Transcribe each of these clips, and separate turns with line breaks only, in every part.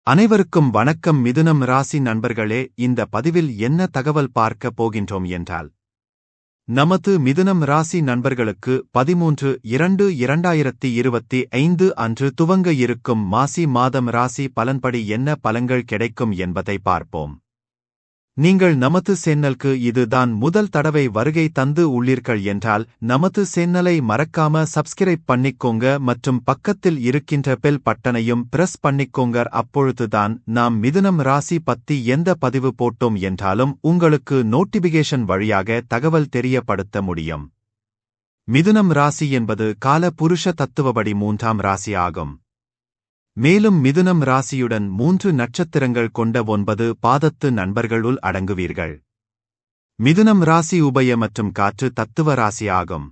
அனைவருக்கும் வணக்கம். மிதுனம் ராசி நண்பர்களே, இந்த பதிவில் என்ன தகவல் பார்க்க போகின்றோம் என்றால், நமது மிதுனம் ராசி நண்பர்களுக்கு 13/2/2025 அன்று துவங்க இருக்கும் மாசி மாதம் ராசி பலன்படி என்ன பலன்கள் கிடைக்கும் என்பதை பார்ப்போம். நீங்கள் நமது சேனலுக்கு இதுதான் முதல் தடவை வருகை தந்து உள்ளீர்கள் என்றால் நமது சேனலை மறக்காம சப்ஸ்கிரைப் பண்ணிக்கோங்க மற்றும் பக்கத்தில் இருக்கின்ற பெல் பட்டனையும் பிரஸ் பண்ணிக்கோங்க. அப்பொழுதுதான் நாம் மிதுனம் ராசி பத்தி எந்த பதிவு போட்டோம் என்றாலும் உங்களுக்கு நோட்டிபிகேஷன் வழியாக தகவல் தெரியப்படுத்த முடியும். மிதுனம் ராசி என்பது கால புருஷ தத்துவப்படி 3ஆம் ராசி ஆகும். மேலும் மிதுனம் ராசியுடன் 3 நட்சத்திரங்கள் கொண்ட 9 பாதத்து நண்பர்களுள் அடங்குவீர்கள். மிதுனம் ராசி உபய மற்றும் காற்று தத்துவ ராசி ஆகும்.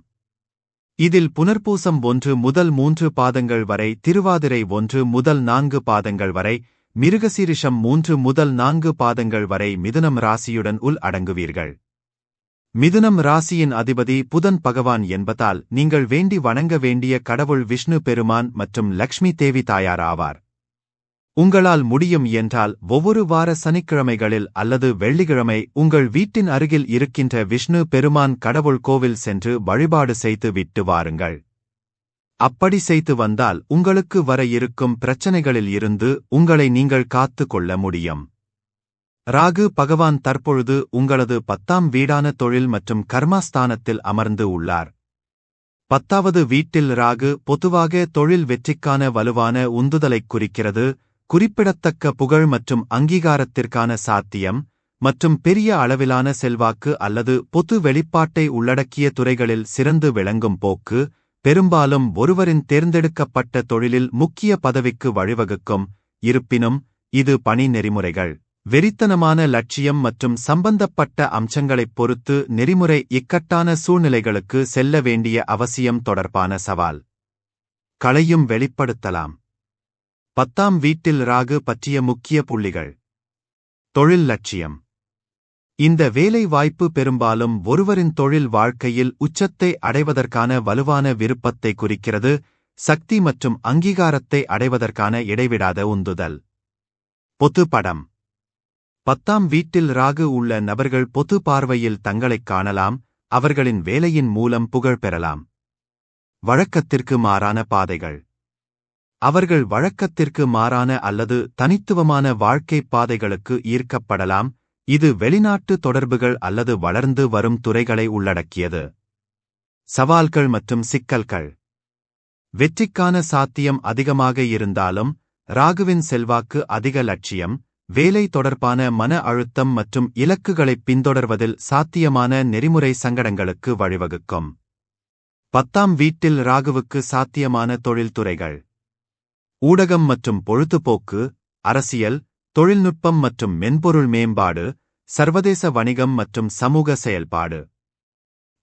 இதில் புனர்பூசம் 1 முதல் 3 பாதங்கள் வரை, திருவாதிரை 1 முதல் 4 பாதங்கள் வரை, மிருகசீரிஷம் 3 முதல் 4 பாதங்கள் வரை மிதுனம் ராசியுடன் உள் அடங்குவீர்கள். மிதுனம் ராசியின் அதிபதி புதன் பகவான் என்பதால் நீங்கள் வேண்டி வணங்க வேண்டிய கடவுள் விஷ்ணு பெருமான் மற்றும் லக்ஷ்மி தேவி தாயார் ஆவார். உங்களால் முடியும் என்றால் ஒவ்வொரு வார சனிக்கிழமைகளில் அல்லது வெள்ளிக்கிழமை உங்கள் வீட்டின் அருகில் இருக்கின்ற விஷ்ணு பெருமான் கடவுள் கோவில் சென்று வழிபாடு செய்து விட்டு வாருங்கள். அப்படி செய்து வந்தால் உங்களுக்கு வர இருக்கும் பிரச்சனைகளில் இருந்து உங்களை நீங்கள் காத்து கொள்ள முடியும். ராகு பகவான் தற்பொழுது உங்களது 10ஆம் வீடான தொழில் மற்றும் கர்மஸ்தானத்தில் அமர்ந்து உள்ளார். 10வது வீட்டில் ராகு பொதுவாக தொழில் வெற்றிக்கான வலுவான உந்துதலைக் குறிக்கிறது. குறிப்பிடத்தக்க புகழ் மற்றும் அங்கீகாரத்திற்கான சாத்தியம் மற்றும் பெரிய அளவிலான செல்வாக்கு அல்லது பொது வெளிப்பாட்டை உள்ளடக்கிய துறைகளில் சிறந்து விளங்கும் போக்கு பெரும்பாலும் ஒருவரின் தேர்ந்தெடுக்கப்பட்ட தொழிலில் முக்கிய பதவிக்கு வழிவகுக்கும். இருப்பினும் இது பணி நெறிமுறைகள், வெறித்தனமான லட்சியம் மற்றும் சம்பந்தப்பட்ட அம்சங்களைப் பொறுத்து நெறிமுறை இக்கட்டான சூழ்நிலைகளுக்கு செல்ல வேண்டிய அவசியம் தொடர்பான சவால் களையும் வெளிப்படுத்தலாம். 10ஆம் வீட்டில் ராகு பற்றிய முக்கிய புள்ளிகள். தொழில் லட்சியம். இந்த வேலை வாய்ப்பு பெரும்பாலும் ஒருவரின் தொழில் வாழ்க்கையில் உச்சத்தை அடைவதற்கான வலுவான விருப்பத்தை குறிக்கிறது. சக்தி மற்றும் அங்கீகாரத்தை அடைவதற்கான இடைவிடாத உந்துதல். பொது படம். 10ஆம் வீட்டில் ராகு உள்ள நபர்கள் பொது பார்வையில் தங்களைக் காணலாம். அவர்களின் வேலையின் மூலம் புகழ் பெறலாம். வழக்கத்திற்கு மாறான பாதைகள். அவர்கள் வழக்கத்திற்கு மாறான அல்லது தனித்துவமான வாழ்க்கைப் பாதைகளுக்கு ஈர்க்கப்படலாம். இது வெளிநாட்டு தொடர்புகள் அல்லது வளர்ந்து வரும் துறைகளை உள்ளடக்கியது. சவால்கள் மற்றும் சிக்கல்கள். வெற்றிக்கான சாத்தியம் அதிகமாக இருந்தாலும் ராகுவின் செல்வாக்கு அதிக லட்சியம், வேலை தொடர்பான மன அழுத்தம் மற்றும் இலக்குகளைப் பின்தொடர்வதில் சாத்தியமான நெறிமுறை சங்கடங்களுக்கு வழிவகுக்கும். 10ஆம் வீட்டில் ராகுவுக்கு சாத்தியமான தொழில்துறைகள். ஊடகம் மற்றும் பொழுதுபோக்கு, அரசியல், தொழில்நுட்பம் மற்றும் மென்பொருள் மேம்பாடு, சர்வதேச வணிகம் மற்றும் சமூக செயல்பாடு.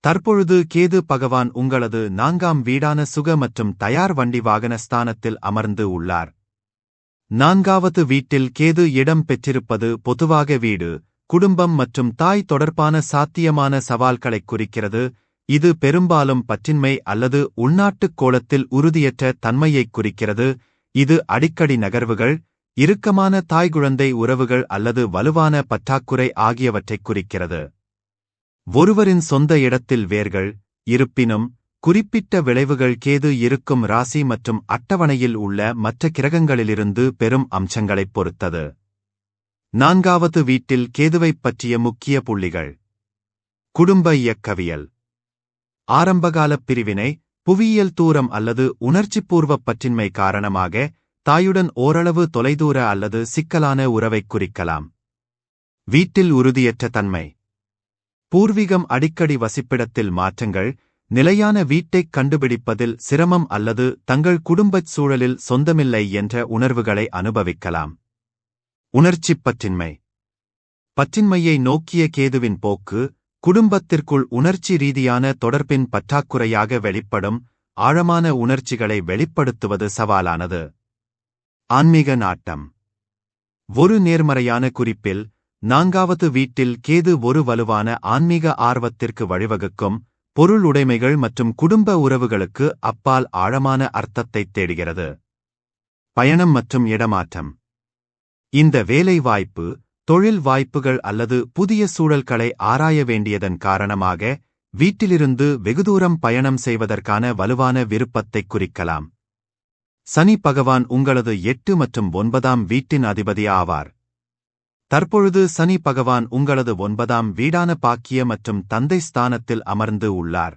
தற்பொழுது கேது பகவான் உங்களது 4ஆம் வீடான சுக மற்றும் தயார் வண்டி வாகன ஸ்தானத்தில் அமர்ந்து உள்ளார். 4வது வீட்டில் கேது இடம் பெற்றிருப்பது பொதுவாக வீடு, குடும்பம் மற்றும் தாய் தொடர்பான சாத்தியமான சவால்களைக் குறிக்கிறது. இது பெரும்பாலும் பற்றின்மை அல்லது உள்நாட்டுக் கோளத்தில் உறுதியற்ற தன்மையைக் குறிக்கிறது. இது அடிக்கடி நகர்வுகள், இறுக்கமான தாய்குழந்தை உறவுகள் அல்லது வலுவான பற்றாக்குறை ஆகியவற்றைக் குறிக்கிறது. ஒருவரின் சொந்த இடத்தில் வேர்கள். இருப்பினும் குறிப்பிட்ட விளைவுகள் கேது இருக்கும் ராசி மற்றும் அட்டவணையில் உள்ள மற்ற கிரகங்களிலிருந்து பெரும் அம்சங்களைப் பொறுத்தது. 4வது வீட்டில் கேதுவைப் பற்றிய முக்கிய புள்ளிகள். குடும்ப இயக்கவியல். ஆரம்பகாலப் பிரிவினை, புவியியல் தூரம் அல்லது உணர்ச்சிப்பூர்வப் பற்றின்மை காரணமாக தாயுடன் ஓரளவு தொலைதூர அல்லது சிக்கலான உறவைக் குறிக்கலாம். வீட்டில் உறுதியற்ற தன்மை. பூர்வீகம் அடிக்கடி வசிப்பிடத்தில் மாற்றங்கள், நிலையான வீட்டைக் கண்டுபிடிப்பதில் சிரமம் அல்லது தங்கள் குடும்பச் சூழலில் சொந்தமில்லை என்ற உணர்வுகளை அனுபவிக்கலாம். உணர்ச்சிப் பற்றின்மை. பற்றின்மையை நோக்கிய கேதுவின் போக்கு, குடும்பத்திற்குள் உணர்ச்சி ரீதியான தொடர்பின் பற்றாக்குறையாக வெளிப்படும். ஆழமான உணர்ச்சிகளை வெளிப்படுத்துவது சவாலானது. ஆன்மீக நாட்டம். ஒரு நேர்மறையான குறிப்பில் 4வது வீட்டில் கேது ஒரு வலுவான ஆன்மீக ஆர்வத்திற்கு வழிவகுக்கும். பொருள் உடைமைகள் மற்றும் குடும்ப உறவுகளுக்கு அப்பால் ஆழமான அர்த்தத்தைத் தேடுகிறது. பயணம் மற்றும் இடமாற்றம். இந்த வேலைவாய்ப்பு, தொழில் வாய்ப்புகள் அல்லது புதிய சூழல்களை ஆராய வேண்டியதன் காரணமாக வீட்டிலிருந்து வெகுதூரம் பயணம் செய்வதற்கான வலுவான விருப்பத்தைக் குறிக்கலாம். சனி பகவான் உங்களது 8 மற்றும் 9ஆம் வீட்டின் அதிபதி ஆவார். தற்பொழுது சனி பகவான் உங்களது 9ஆம் வீடான பாக்கிய மற்றும் தந்தை ஸ்தானத்தில் அமர்ந்து உள்ளார்.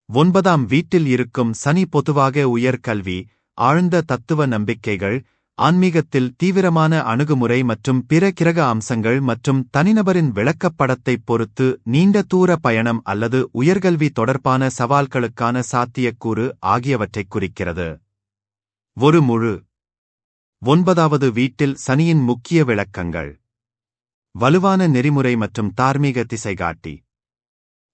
9ஆம் வீட்டில் இருக்கும் சனி பொதுவாக உயர்கல்வி, ஆழ்ந்த தத்துவ நம்பிக்கைகள், ஆன்மீகத்தில் தீவிரமான அணுகுமுறை மற்றும் பிற கிரக அம்சங்கள் மற்றும் தனிநபரின் விளக்கப்படத்தைப் பொறுத்து நீண்ட தூர பயணம் அல்லது உயர்கல்வி தொடர்பான சவால்களுக்கான சாத்தியக்கூறு ஆகியவற்றைக் குறிக்கிறது. ஒரு முழு 9வது வீட்டில் சனியின் முக்கிய விளக்கங்கள். வலுவான நெறிமுறை மற்றும் தார்மீக திசைகாட்டி.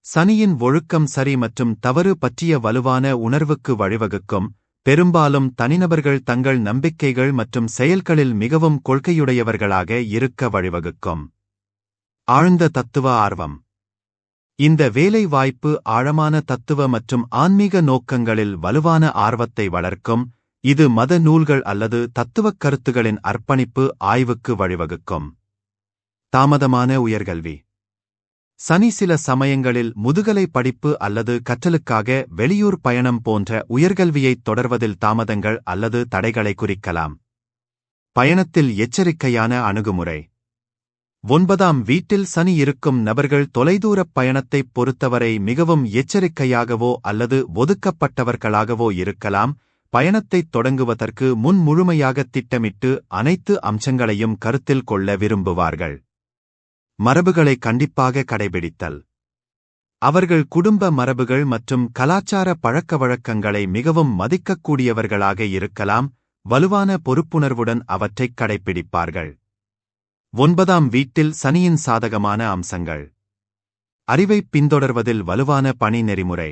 சனியின் ஒழுக்கம் சரி மற்றும் தவறு பற்றிய வலுவான உணர்வுக்கு வழிவகுக்கும், பெரும்பாலும் தனிநபர்கள் தங்கள் நம்பிக்கைகள் மற்றும் செயல்களில் மிகவும் கொள்கையுடையவர்களாக இருக்க வழிவகுக்கும். ஆழ்ந்த தத்துவ ஆர்வம். இந்த வேலை வாய்ப்பு ஆழமான தத்துவ மற்றும் ஆன்மீக நோக்கங்களில் வலுவான ஆர்வத்தை வளர்க்கும், இது மத நூல்கள் அல்லது தத்துவக் கருத்துகளின் அர்ப்பணிப்பு ஆய்வுக்கு வழிவகுக்கும். தாமதமான உயர்கல்வி. சனி சில சமயங்களில் முதுகலை படிப்பு அல்லது கற்றலுக்காக வெளியூர் பயணம் போன்ற உயர்கல்வியைத் தொடர்வதில் தாமதங்கள் அல்லது தடைகளை குறிக்கலாம். பயணத்தில் எச்சரிக்கையான அணுகுமுறை. 9ஆம் வீட்டில் சனி இருக்கும் நபர்கள் தொலைதூரப் பயணத்தைப் பொறுத்தவரை மிகவும் எச்சரிக்கையாகவோ அல்லது ஒதுக்கப்பட்டவர்களாகவோ இருக்கலாம். பயணத்தைத் தொடங்குவதற்கு முன் முழுமையாகத் திட்டமிட்டு அனைத்து அம்சங்களையும் கருத்தில் கொள்ள விரும்புவார்கள். மரபுகளை கண்டிப்பாக கடைபிடித்தல். அவர்கள் குடும்ப மரபுகள் மற்றும் கலாச்சார பழக்கவழக்கங்களை மிகவும் மதிக்கக்கூடியவர்களாக இருக்கலாம், வலுவான பொறுப்புணர்வுடன் அவற்றைக் கடைப்பிடிப்பார்கள். 9ஆம் வீட்டில் சனியின் சாதகமான அம்சங்கள். அறிவைப் பின்தொடர்வதில் வலுவான பணி நெறிமுறை.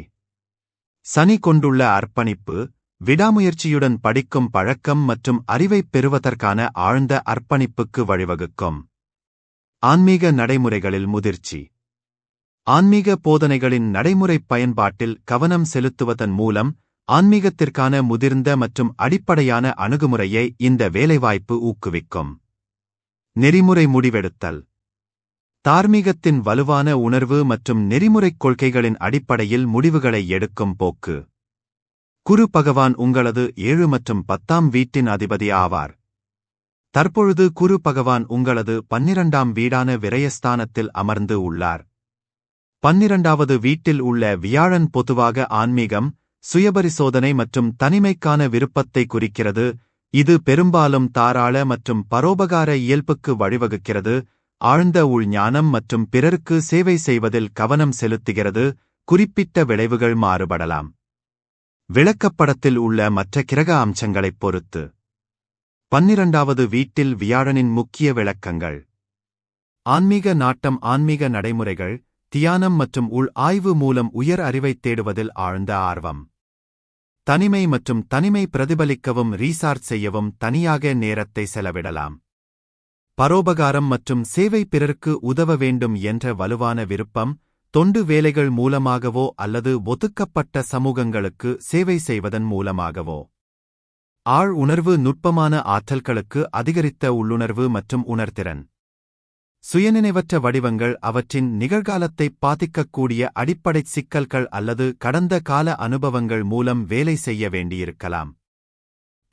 சனி கொண்டுள்ள அர்ப்பணிப்பு, விடாமுயற்சியுடன் படிக்கும் பழக்கம் மற்றும் அறிவைப் பெறுவதற்கான ஆழ்ந்த அர்ப்பணிப்புக்கு வழிவகுக்கும். ஆன்மீக நடைமுறைகளில் முதிர்ச்சி. ஆன்மீக போதனைகளின் நடைமுறைப் பயன்பாட்டில் கவனம் செலுத்துவதன் மூலம் ஆன்மீகத்திற்கான முதிர்ந்த மற்றும் அடிப்படையான அணுகுமுறையை இந்த வேலைவாய்ப்பு ஊக்குவிக்கும். நெறிமுறை முடிவெடுத்தல். தார்மீகத்தின் வலுவான உணர்வு மற்றும் நெறிமுறைக் கொள்கைகளின் அடிப்படையில் முடிவுகளை எடுக்கும் போக்கு. குரு பகவான் உங்களது 7 மற்றும் 10ஆம் வீட்டின் அதிபதி ஆவார். தற்பொழுது குரு பகவான் உங்களது 12ஆம் வீடான விரயஸ்தானத்தில் அமர்ந்து உள்ளார். 12வது வீட்டில் உள்ள வியாழன் பொதுவாக ஆன்மீகம், சுயபரிசோதனை மற்றும் தனிமைக்கான விருப்பத்தை குறிக்கிறது. இது பெரும்பாலும் தாராள மற்றும் பரோபகார இயல்புக்கு வழிவகுக்கிறது, ஆழ்ந்த உள்ஞானம் மற்றும் பிறருக்கு சேவை செய்வதில் கவனம் செலுத்துகிறது. குறிப்பிட்ட விளைவுகள் மாறுபடலாம். விளக்கப்படத்தில் உள்ள மற்ற கிரக அம்சங்களைப் பொறுத்து. 12வது வீட்டில் வியாழனின் முக்கிய விளக்கங்கள். ஆன்மீக நாட்டம். ஆன்மீக நடைமுறைகள், தியானம் மற்றும் உள் ஆய்வு மூலம் உயர் அறிவைத் தேடுவதில் ஆழ்ந்த ஆர்வம். தனிமை மற்றும் தனிமை பிரதிபலிக்கவும் ரீசார்ஜ் செய்யவும் தனியாக நேரத்தை செலவிடலாம். பரோபகாரம் மற்றும் சேவை, பிறருக்கு உதவ வேண்டும் என்ற வலுவான விருப்பம், தொண்டு வேலைகள் மூலமாகவோ அல்லது ஒதுக்கப்பட்ட சமூகங்களுக்கு சேவை செய்வதன் மூலமாகவோ. ஆழ் உணர்வு. நுட்பமான ஆற்றல்களுக்கு அதிகரித்த உள்ளுணர்வு மற்றும் உணர்திறன். சுயநினைவற்ற வடிவங்கள் அவற்றின் நிகழ்காலத்தை பாதிக்கக்கூடிய அடிப்படைச் சிக்கல்கள் அல்லது கடந்த கால அனுபவங்கள் மூலம் வேலை செய்ய வேண்டியிருக்கலாம்.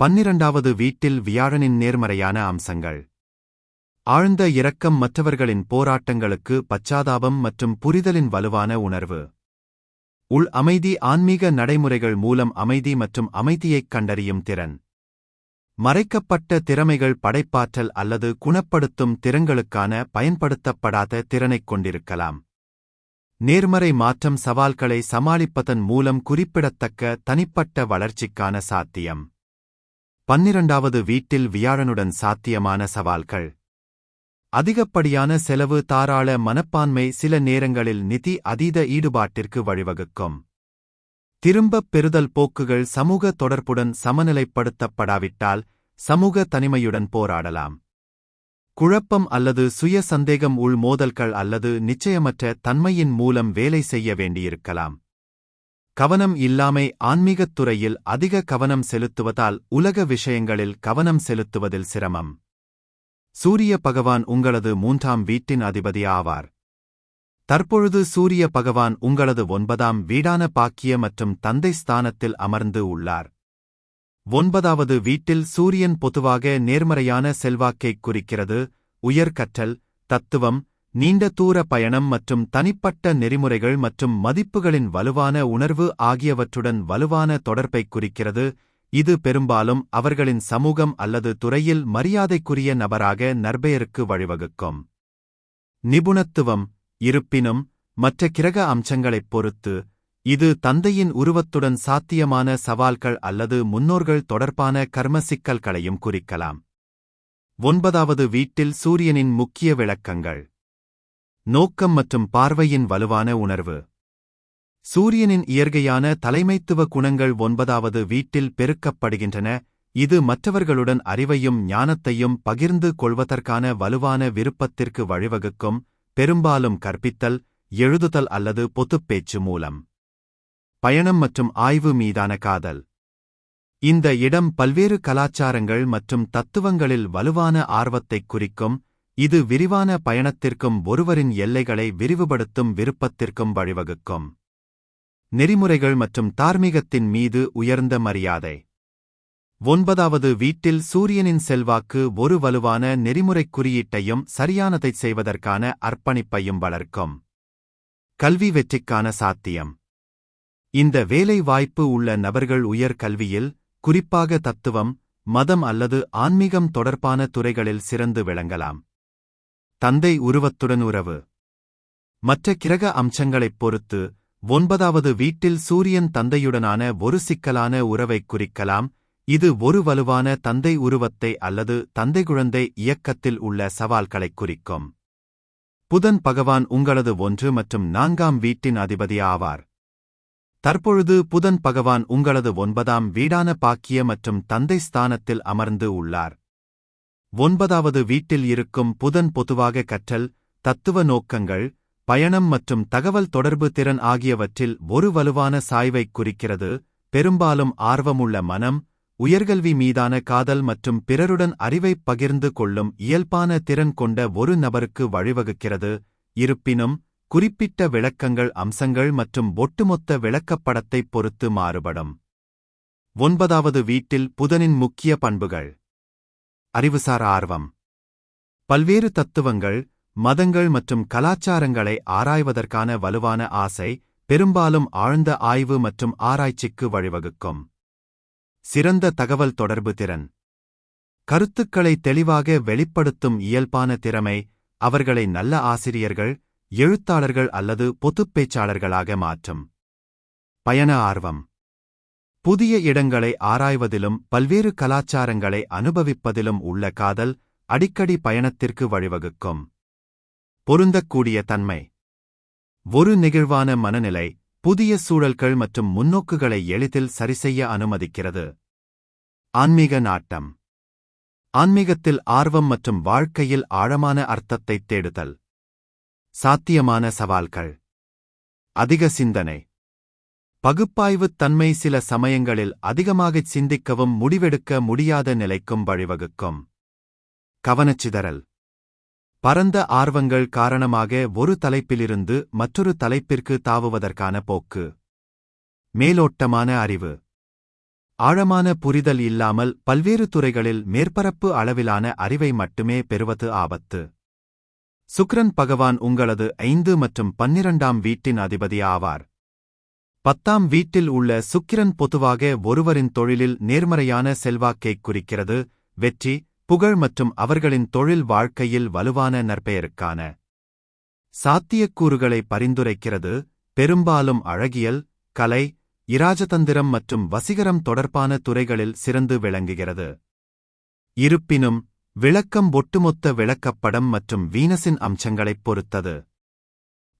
12வது வீட்டில் வியாழனின் நேர்மறையான அம்சங்கள். ஆழ்ந்த இரக்கம், மற்றவர்களின் போராட்டங்களுக்கு பச்சாதாபம் மற்றும் புரிதலின் வலுவான உணர்வு. உள் அமைதி. ஆன்மீக நடைமுறைகள் மூலம் அமைதி மற்றும் அமைதியைக் கண்டறியும் திறன். மறைக்கப்பட்ட திறமைகள் படைப்பாற்றல் அல்லது குணப்படுத்தும் திறன்களுக்கான பயன்படுத்தப்படாத திறனைக் கொண்டிருக்கலாம். நேர்மறை மாற்றம். சவால்களை சமாளிப்பதன் மூலம் குறிப்பிடத்தக்க தனிப்பட்ட வளர்ச்சிக்கான சாத்தியம். 12வது வீட்டில் வியாழனுடன் சாத்தியமான சவால்கள். அதிகப்படியான செலவு, தாராள மனப்பான்மை, சில நேரங்களில் நிதி அதீத ஈடுபாட்டிற்கு வழிவகுக்கும். திரும்பப் பெறுதல் போக்குகள். சமூக தொடர்புடன் சமநிலைப்படுத்தப்படாவிட்டால் சமூக தனிமையுடன் போராடலாம். குழப்பம் அல்லது சுய சந்தேகம். உள் மோதல்கள் அல்லது நிச்சயமற்ற தன்மையின் மூலம் வேலை செய்ய வேண்டியிருக்கலாம். கவனம் இல்லாமை. ஆன்மீகத் துறையில் அதிக கவனம் செலுத்துவதால் உலக விஷயங்களில் கவனம் செலுத்துவதில் சிரமம். சூரிய பகவான் உங்களது 3ஆம் வீட்டின் அதிபதி ஆவார். தற்பொழுது சூரிய பகவான் உங்களது 9ஆம் வீடான பாக்கிய மற்றும் தந்தை ஸ்தானத்தில் அமர்ந்து உள்ளார். 9வது வீட்டில் சூரியன் பொதுவாக நேர்மறையான செல்வாக்கைக் குறிக்கிறது, உயர்கற்றல், தத்துவம், நீண்ட தூர பயணம் மற்றும் தனிப்பட்ட நெறிமுறைகள் மற்றும் மதிப்புகளின் வலுவான உணர்வு ஆகியவற்றுடன் வலுவான தொடர்பைக் குறிக்கிறது. இது பெரும்பாலும் அவர்களின் சமூகம் அல்லது துறையில் மரியாதைக்குரிய நபராக நற்பெயருக்கு வழிவகுக்கும். நிபுணத்துவம், இருப்பினும், மற்ற கிரக அம்சங்களைப் பொறுத்து, இது தந்தையின் உருவத்துடன் சாத்தியமான சவால்கள் அல்லது முன்னோர்கள் தொடர்பான கர்ம சிக்கல்களையும் குறிக்கலாம். 9வது வீட்டில் சூரியனின் முக்கிய விளக்கங்கள். நோக்கம் மற்றும் பார்வையின் வலுவான உணர்வு. சூரியனின் இயற்கையான தலைமைத்துவ குணங்கள் 9வது வீட்டில் பெருக்கப்படுகின்றன, இது மற்றவர்களுடன் அறிவையும் ஞானத்தையும் பகிர்ந்து கொள்வதற்கான வலுவான விருப்பத்திற்கு வழிவகுக்கும், பெரும்பாலும் கற்பித்தல், எழுதுதல் அல்லது பொதுப்பேச்சு மூலம். பயணம் மற்றும் ஆய்வு மீதான காதல். இந்த இடம் பல்வேறு கலாச்சாரங்கள் மற்றும் தத்துவங்களில் வலுவான ஆர்வத்தைக் குறிக்கும், இது விரிவான பயணத்திற்கும் ஒருவரின் எல்லைகளை விரிவுபடுத்தும் விருப்பத்திற்கும் வழிவகுக்கும். நெறிமுறைகள் மற்றும் தார்மீகத்தின் மீது உயர்ந்த மரியாதை. 9வது வீட்டில் சூரியனின் செல்வாக்கு ஒரு வலுவான நெறிமுறைக் குறியீட்டையும் சரியானதைச் செய்வதற்கான அர்ப்பணிப்பையும் வளர்க்கும். கல்வி வெற்றிக்கான சாத்தியம். இந்த வேலை வாய்ப்பு உள்ள நபர்கள் உயர் கல்வியில், குறிப்பாக தத்துவம், மதம் அல்லது ஆன்மீகம் தொடர்பான துறைகளில் சிறந்து விளங்கலாம். தந்தை உருவத்துடன் உறவு. மற்ற கிரக அம்சங்களைப் பொறுத்து, 9வது வீட்டில் சூரியன் தந்தையுடனான ஒரு சிக்கலான உறவைக் குறிக்கலாம், இது ஒரு வலுவான தந்தை உருவத்தை அல்லது தந்தை-குழந்தை இயக்கத்தில் உள்ள சவால்களைக் குறிக்கும். புதன் பகவான் உங்களது 1 மற்றும் 4ஆம் வீட்டின் அதிபதி ஆவார். தற்பொழுது புதன் பகவான் உங்களது 9ஆம் வீடான பாக்கிய மற்றும் தந்தை ஸ்தானத்தில் அமர்ந்து உள்ளார். 9வது வீட்டில் இருக்கும் புதன் பொதுவாக கற்றல், தத்துவ நோக்கங்கள், பயணம் மற்றும் தகவல் தொடர்பு திறன் ஆகியவற்றில் ஒரு வலுவான சாய்வைக் குறிக்கிறது, பெரும்பாலும் ஆர்வமுள்ள மனம், உயர்கல்வி மீதான காதல் மற்றும் பிறருடன் அறிவைப் பகிர்ந்து கொள்ளும் இயல்பான திறன் கொண்ட ஒரு நபருக்கு வழிவகுக்கிறது. இருப்பினும், குறிப்பிட்ட விளக்கங்கள் அம்சங்கள் மற்றும் ஒட்டுமொத்த விளக்கப்படத்தைப் பொறுத்து மாறுபடும். 9வது வீட்டில் புதனின் முக்கிய பண்புகள். அறிவுசார் ஆர்வம். பல்வேறு தத்துவங்கள், மதங்கள் மற்றும் கலாச்சாரங்களை ஆராய்வதற்கான வலுவான ஆசை, பெரும்பாலும் ஆழ்ந்த ஆய்வு மற்றும் ஆராய்ச்சிக்கு வழிவகுக்கும். சிறந்த தகவல் தொடர்பு திறன். கருத்துக்களை தெளிவாக வெளிப்படுத்தும் இயல்பான திறமை, அவர்களை நல்ல ஆசிரியர்கள், எழுத்தாளர்கள் அல்லது பொதுப்பேச்சாளர்களாக மாற்றும். பயண ஆர்வம். புதிய இடங்களை ஆராய்வதிலும் பல்வேறு கலாச்சாரங்களை அனுபவிப்பதிலும் உள்ள காதல், அடிக்கடி பயணத்திற்கு வழிவகுக்கும். பொருந்தக்கூடிய தன்மை. ஒரு நெகிழ்வான மனநிலை, புதிய சூழல்கள் மற்றும் முன்னோக்குகளை எளிதில் சரிசெய்ய அனுமதிக்கிறது. ஆன்மீக நாட்டம். ஆன்மீகத்தில் ஆர்வம் மற்றும் வாழ்க்கையில் ஆழமான அர்த்தத்தைத் தேடுதல். சாத்தியமான சவால்கள். அதிக சிந்தனை. பகுப்பாய்வுத் தன்மை சில சமயங்களில் அதிகமாகச் சிந்திக்கவும் முடிவெடுக்க முடியாத நிலைக்கும் வழிவகுக்கும். கவனச்சிதறல். பரந்த ஆர்வங்கள் காரணமாக ஒரு தலைப்பிலிருந்து மற்றொரு தலைப்பிற்கு தாவுவதற்கான போக்கு. மேலோட்டமான அறிவு. ஆழமான புரிதல் இல்லாமல் பல்வேறு துறைகளில் மேற்பரப்பு அளவிலான அறிவை மட்டுமே பெறுவது ஆபத்து. சுக்கிரன் பகவான் உங்களது 5 மற்றும் 12ஆம் வீட்டின் அதிபதி ஆவார். 10ஆம் வீட்டில் உள்ள சுக்கிரன் பொதுவாக ஒருவரின் தொழிலில் நேர்மறையான செல்வாக்கைக் குறிக்கிறது, வெற்றி, புகழ் மற்றும் அவர்களின் தொழில் வாழ்க்கையில் வலுவான நற்பெயருக்கான சாத்தியக்கூறுகளை பரிந்துரைக்கிறது, பெரும்பாலும் அழகியல், கலை, இராஜதந்திரம் மற்றும் வசீகரம் தொடர்பான துறைகளில் சிறந்து விளங்குகிறது. இருப்பினும், விளக்கம் ஒட்டுமொத்த விளக்கப்படம் மற்றும் வீனஸின் அம்சங்களைப் பொறுத்தது.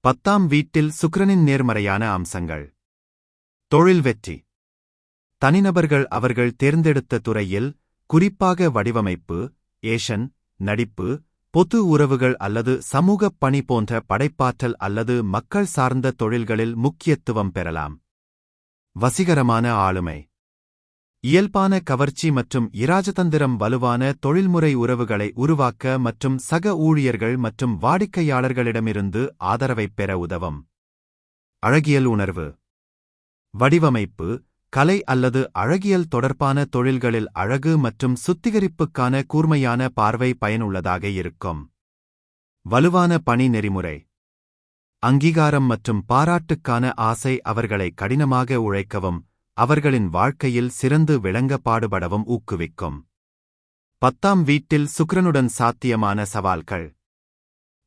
10ஆம் வீட்டில் சுக்கிரனின் நேர்மறையான அம்சங்கள். தொழில் வெற்றி. தனிநபர்கள் அவர்கள் தேர்ந்தெடுத்த துறையில், குறிப்பாக வடிவமைப்பு, ஏஷன், நடிப்பு, பொது உறவுகள் அல்லது சமூகப் பணி போன்ற படைப்பாற்றல் அல்லது மக்கள் சார்ந்த தொழில்களில் முக்கியத்துவம் பெறலாம். வசீகரமான ஆளுமை. இயல்பான கவர்ச்சி மற்றும் இராஜதந்திரம் வலுவான தொழில்முறை உறவுகளை உருவாக்க மற்றும் சக ஊழியர்கள் மற்றும் வாடிக்கையாளர்களிடமிருந்து ஆதரவைப் பெற உதவும். அழகியல் உணர்வு. வடிவமைப்பு, கலை அல்லது அழகியல் தொடர்பான தொழில்களில் அழகு மற்றும் சுத்திகரிப்புக்கான கூர்மையான பார்வை பயனுள்ளதாக இருக்கும். வலுவான பணி நெறிமுறை. அங்கீகாரம் மற்றும் பாராட்டுக்கான ஆசை அவர்களை கடினமாக உழைக்கவும் அவர்களின் வாழ்க்கையில் சிறந்து விளங்க பாடுபடவும் ஊக்குவிக்கும். 10ஆம் வீட்டில் சுக்கிரனுடன் சாத்தியமான சவால்கள்.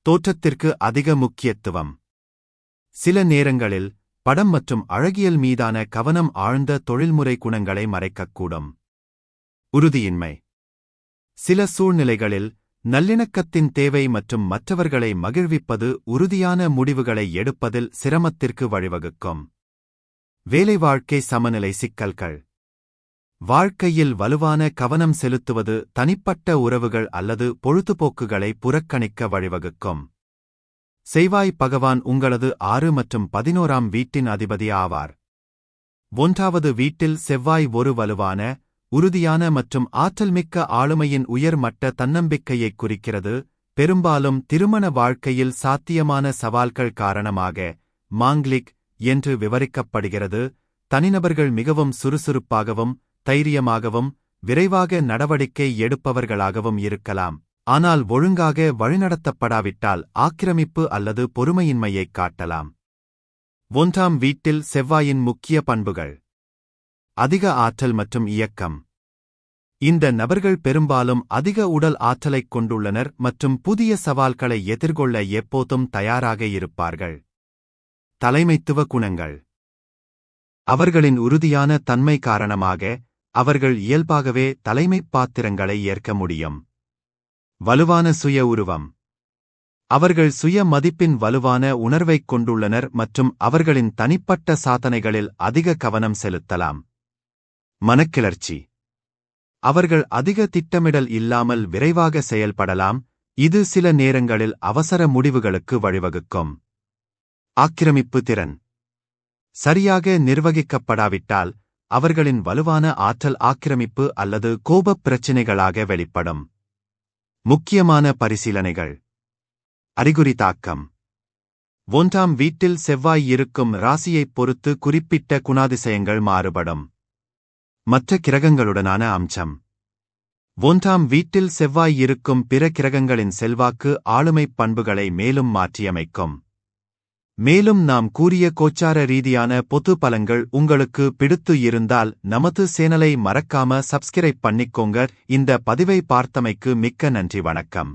தோற்றத்திற்கு அதிக முக்கியத்துவம். சில நேரங்களில் படம் மற்றும் அழகியல் மீதான கவனம் ஆழ்ந்த தொழில்முறை குணங்களை மறைக்கக்கூடும். உறுதியின்மை. சில சூழ்நிலைகளில் நல்லிணக்கத்தின் தேவை மற்றும் மற்றவர்களை மகிழ்விப்பது உறுதியான முடிவுகளை எடுப்பதில் சிரமத்திற்கு வழிவகுக்கும். வேலை வாழ்க்கை சமநிலை சிக்கல்கள். வாழ்க்கையில் வலுவான கவனம் செலுத்துவது தனிப்பட்ட உறவுகள் அல்லது பொழுதுபோக்குகளை புறக்கணிக்க வழிவகுக்கும். செவ்வாய் பகவான் உங்களது 6 மற்றும் 11ஆம் வீட்டின் அதிபதி ஆவார். 1வது வீட்டில் செவ்வாய் ஒரு வலுவான, உறுதியான மற்றும் ஆற்றல்மிக்க ஆளுமையின் உயர்மட்ட தன்னம்பிக்கையைக் குறிக்கிறது, பெரும்பாலும் திருமண வாழ்க்கையில் சாத்தியமான சவால்கள் காரணமாக. மாங்கிலிக் என்று விவரிக்கப்படுகிறது. தனிநபர்கள் மிகவும் சுறுசுறுப்பாகவும் தைரியமாகவும் விரைவாக நடவடிக்கை எடுப்பவர்களாகவும் இருக்கலாம், ஆனால் ஒழுங்காக வழிநடத்தப்படாவிட்டால் ஆக்கிரமிப்பு அல்லது பொறுமையின்மையைக் காட்டலாம். 1ஆம் வீட்டில் செவ்வாயின் முக்கிய பண்புகள். அதிக ஆற்றல் மற்றும் இயக்கம். இந்த நபர்கள் பெரும்பாலும் அதிக உடல் ஆற்றலைக் கொண்டுள்ளனர் மற்றும் புதிய சவால்களை எதிர்கொள்ள எப்போதும் தயாராக இருப்பார்கள். தலைமைத்துவ குணங்கள். அவர்களின் உறுதியான தன்மை காரணமாக அவர்கள் இயல்பாகவே தலைமைப் பாத்திரங்களை ஏற்க முடியும். வலுவான சுய உருவம். அவர்கள் சுய மதிப்பின் வலுவான உணர்வைக் கொண்டுள்ளனர் மற்றும் அவர்களின் தனிப்பட்ட சாதனைகளில் அதிக கவனம் செலுத்தலாம். மனக்கிளர்ச்சி. அவர்கள் அதிக திட்டமிடல் இல்லாமல் விரைவாக செயல்படலாம், இது சில நேரங்களில் அவசர முடிவுகளுக்கு வழிவகுக்கும். ஆக்கிரமிப்பு திறன். சரியாக நிர்வகிக்கப்படாவிட்டால் அவர்களின் வலுவான ஆற்றல் ஆக்கிரமிப்பு அல்லது கோபப் பிரச்சினைகளாக வெளிப்படும். முக்கியமான பரிசீலனைகள். அறிகுறி தாக்கம். 1ஆம் வீட்டில் செவ்வாய் இருக்கும் ராசியைப் பொறுத்து குறிப்பிட்ட குணாதிசயங்கள் மாறுபடும். மற்ற கிரகங்களுடனான அம்சம். 1ஆம் வீட்டில் செவ்வாய் இருக்கும் பிற கிரகங்களின் செல்வாக்கு ஆளுமைப் பண்புகளை மேலும் மாற்றியமைக்கும். மேலும் நாம் கூறிய கோச்சார ரீதியான பொது பலன்கள் உங்களுக்கு பிடித்து இருந்தால் நமது சேனலை மறக்காம சப்ஸ்கிரைப் பண்ணிக்கோங்க. இந்த பதிவை பார்த்தமைக்கு மிக்க நன்றி. வணக்கம்.